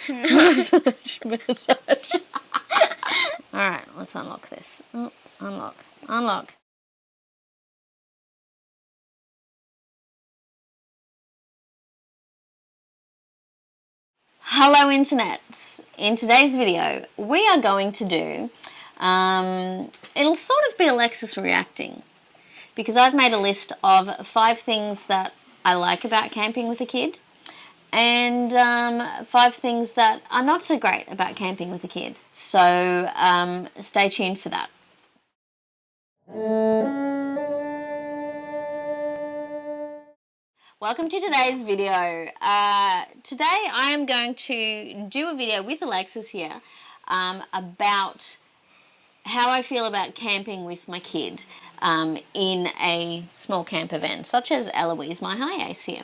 Massage. Alright, let's unlock this. Oh, unlock. Hello internets. In today's video we are going to do, it'll sort of be Alexis reacting, because I've made a list of 5 things that I like about camping with a kid and 5 things that are not so great about camping with a kid. So stay tuned for that. Welcome to today's video. Today I am going to do a video with Alexis here about how I feel about camping with my kid in a small camper van, such as Eloise, my high ace here.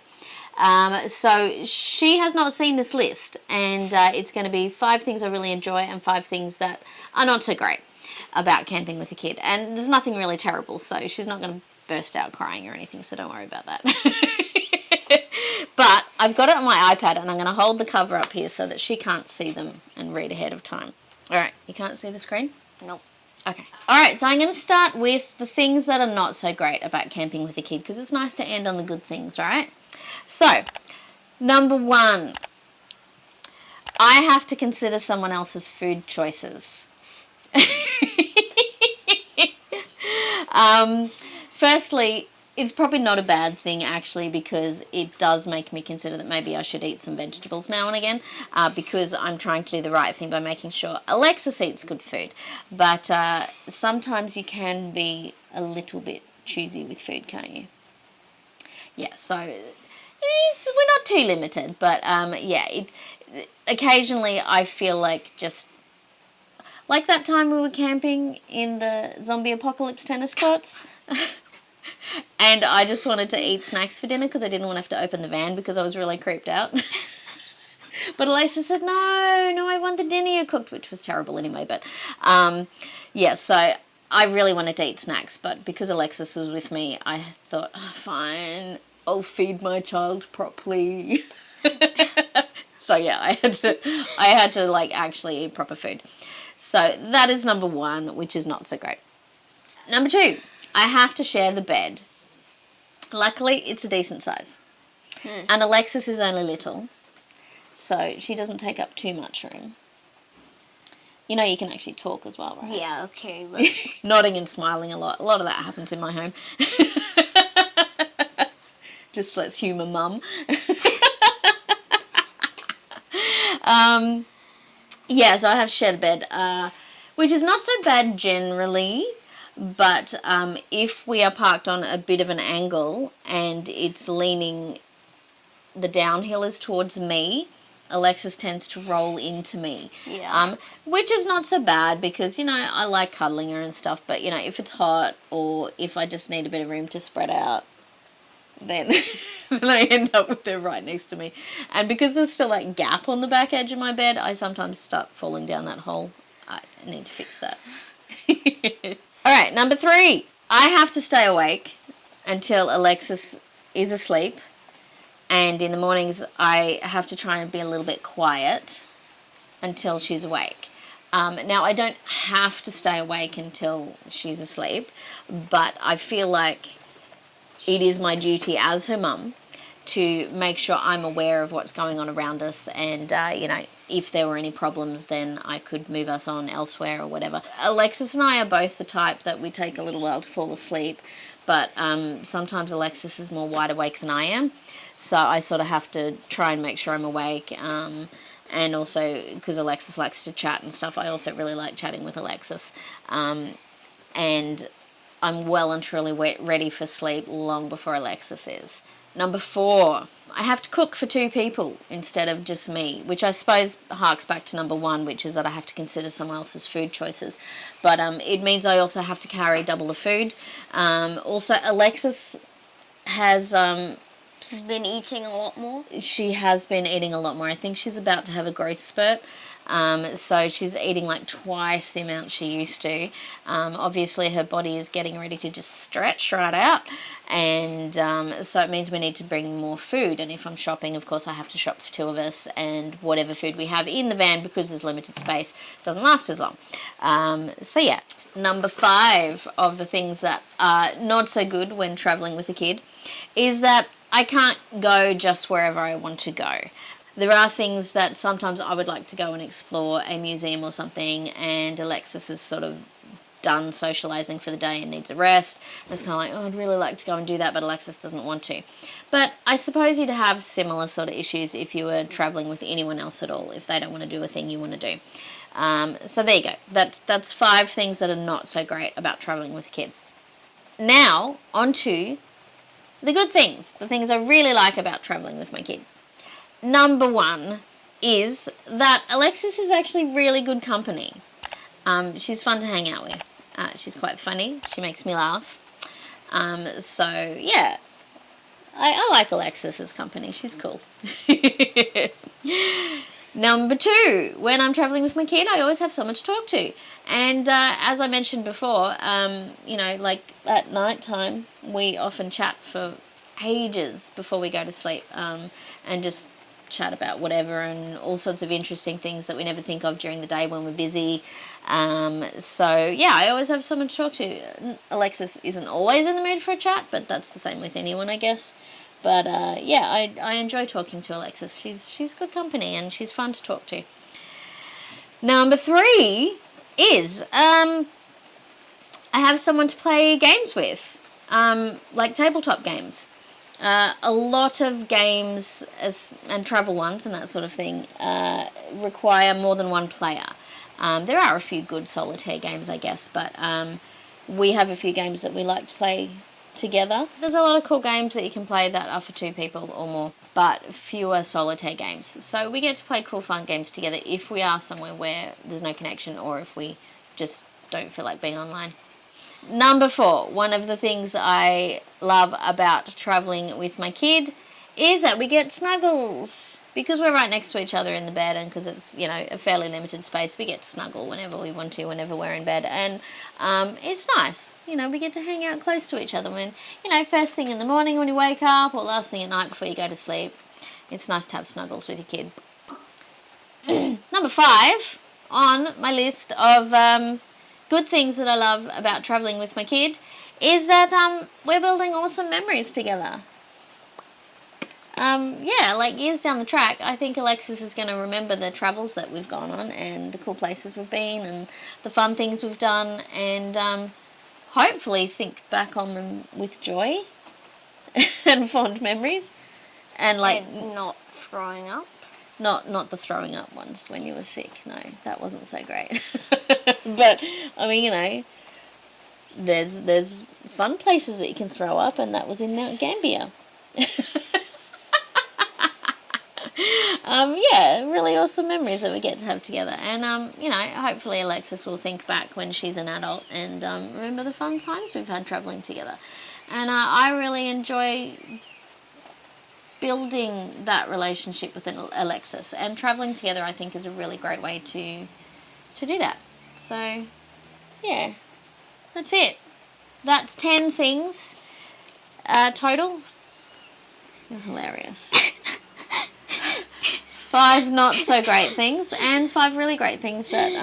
So she has not seen this list, and it's going to be 5 things I really enjoy and 5 things that are not so great about camping with a kid. And there's nothing really terrible, so she's not going to burst out crying or anything, so don't worry about that. But I've got it on my iPad, and I'm going to hold the cover up here so that she can't see them and read ahead of time. Alright, you can't see the screen? Nope. Okay. Alright, so I'm going to start with the things that are not so great about camping with a kid, because it's nice to end on the good things, right? So, number 1, I have to consider someone else's food choices. Firstly, it's probably not a bad thing actually, because it does make me consider that maybe I should eat some vegetables now and again, because I'm trying to do the right thing by making sure Alexis eats good food. But sometimes you can be a little bit choosy with food, can't you? Yeah, so we're not too limited, but yeah, occasionally I feel like, just like that time we were camping in the zombie apocalypse tennis courts. And I just wanted to eat snacks for dinner because I didn't want to have to open the van because I was really creeped out. But Alexis said, no, I want the dinner you cooked, which was terrible anyway. But yeah, so I really wanted to eat snacks, but because Alexis was with me, I thought, oh, fine, I'll feed my child properly. So yeah, I had to like actually eat proper food. So that is number 1, which is not so great. Number 2, I have to share the bed. Luckily, it's a decent size. And Alexis is only little, so she doesn't take up too much room. You know, you can actually talk as well, right? Yeah, okay. But Nodding and smiling a lot. A lot of that happens in my home. Just let's humour mum. Yeah, so I have to share the bed, which is not so bad generally. But if we are parked on a bit of an angle and it's leaning, the downhill is towards me, Alexis tends to roll into me. Yeah. Which is not so bad because, you know, I like cuddling her and stuff. But, you know, if it's hot or if I just need a bit of room to spread out, then I end up with her right next to me. And because there's still that gap on the back edge of my bed, I sometimes start falling down that hole. I need to fix that. Alright, number 3. I have to stay awake until Alexis is asleep, and in the mornings I have to try and be a little bit quiet until she's awake. Now, I don't have to stay awake until she's asleep, but I feel like it is my duty as her mum to make sure I'm aware of what's going on around us, and, you know, if there were any problems, then I could move us on elsewhere or whatever. Alexis and I are both the type that we take a little while to fall asleep, but sometimes Alexis is more wide awake than I am, so I sort of have to try and make sure I'm awake, and also, because Alexis likes to chat and stuff, I also really like chatting with Alexis, and I'm well and truly ready for sleep long before Alexis is. Number 4, I have to cook for 2 people instead of just me, which I suppose harks back to number 1, which is that I have to consider someone else's food choices. But it means I also have to carry double the food. Also, Alexis has been eating a lot more. She has been eating a lot more. I think she's about to have a growth spurt. So she's eating like twice the amount she used to. Obviously, her body is getting ready to just stretch right out, and so it means we need to bring more food. And if I'm shopping, of course, I have to shop for two of us, and whatever food we have in the van, because there's limited space, doesn't last as long. So yeah. Number 5 of the things that are not so good when traveling with a kid is that I can't go just wherever I want to go. There are things that sometimes I would like to go and explore, a museum or something, and Alexis is sort of done socializing for the day and needs a rest. And it's kind of like, oh, I'd really like to go and do that, but Alexis doesn't want to. But I suppose you'd have similar sort of issues if you were traveling with anyone else at all, if they don't want to do a thing you want to do. So there you go. That's 5 things that are not so great about traveling with a kid. Now, on to the good things, the things I really like about traveling with my kid. Number 1 is that Alexis is actually really good company. She's fun to hang out with. She's quite funny. She makes me laugh. So, yeah, I like Alexis's company. She's cool. Number 2, when I'm traveling with my kid, I always have someone to talk to. And as I mentioned before, like at night time, we often chat for ages before we go to sleep, and just chat about whatever and all sorts of interesting things that we never think of during the day when we're busy. So, yeah, I always have someone to talk to. Alexis isn't always in the mood for a chat, but that's the same with anyone, I guess. But yeah, I enjoy talking to Alexis. She's good company and she's fun to talk to. Number 3 is I have someone to play games with, like tabletop games. A lot of games and travel ones and that sort of thing require more than one player. There are a few good solitaire games, I guess, but we have a few games that we like to play together. There's a lot of cool games that you can play that are for 2 people or more, but fewer solitaire games. So we get to play cool fun games together if we are somewhere where there's no connection or if we just don't feel like being online. Number 4, one of the things I love about traveling with my kid is that we get snuggles. Because we're right next to each other in the bed and because it's, a fairly limited space, we get to snuggle whenever we want to, whenever we're in bed. And it's nice. We get to hang out close to each other when, first thing in the morning when you wake up or last thing at night before you go to sleep. It's nice to have snuggles with your kid. Number 5 on my list of good things that I love about traveling with my kid is that we're building awesome memories together. Yeah, like years down the track, I think Alexis is going to remember the travels that we've gone on and the cool places we've been and the fun things we've done and hopefully think back on them with joy and fond memories and not throwing up. Not the throwing up ones when you were sick. No, that wasn't so great. But I mean, there's fun places that you can throw up, and that was in Mount Gambier. Yeah, really awesome memories that we get to have together. And, hopefully Alexis will think back when she's an adult and remember the fun times we've had travelling together. And I really enjoy building that relationship with Alexis. And travelling together, I think, is a really great way to do that. So, yeah, that's it. That's 10 things total. You're hilarious. 5 not so great things and 5 really great things that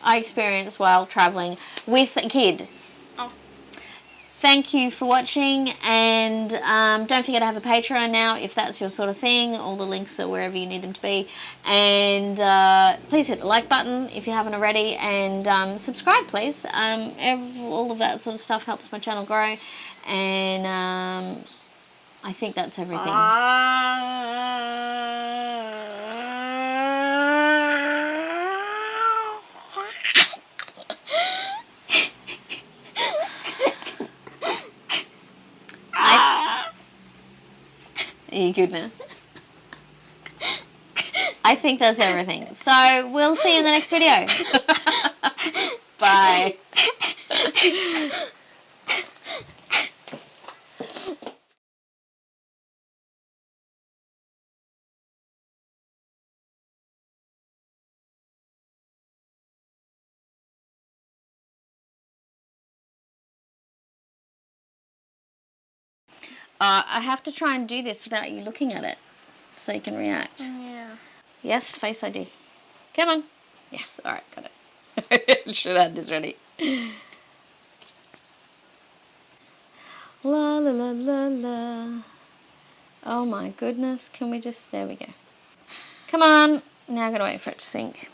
I experienced while travelling with a kid. Oh. Thank you for watching, and don't forget I have a Patreon now if that's your sort of thing. All the links are wherever you need them to be. And please hit the like button if you haven't already, and subscribe please. All of that sort of stuff helps my channel grow, and I think that's everything. Are you good now? I think that's everything. So we'll see you in the next video. Bye. I have to try and do this without you looking at it so you can react. Yeah. Yes, Face ID. Come on. Yes, alright, got it. Should have had this ready. La la la la la. Oh my goodness, can we just, there we go. Come on. Now I gotta wait for it to sync.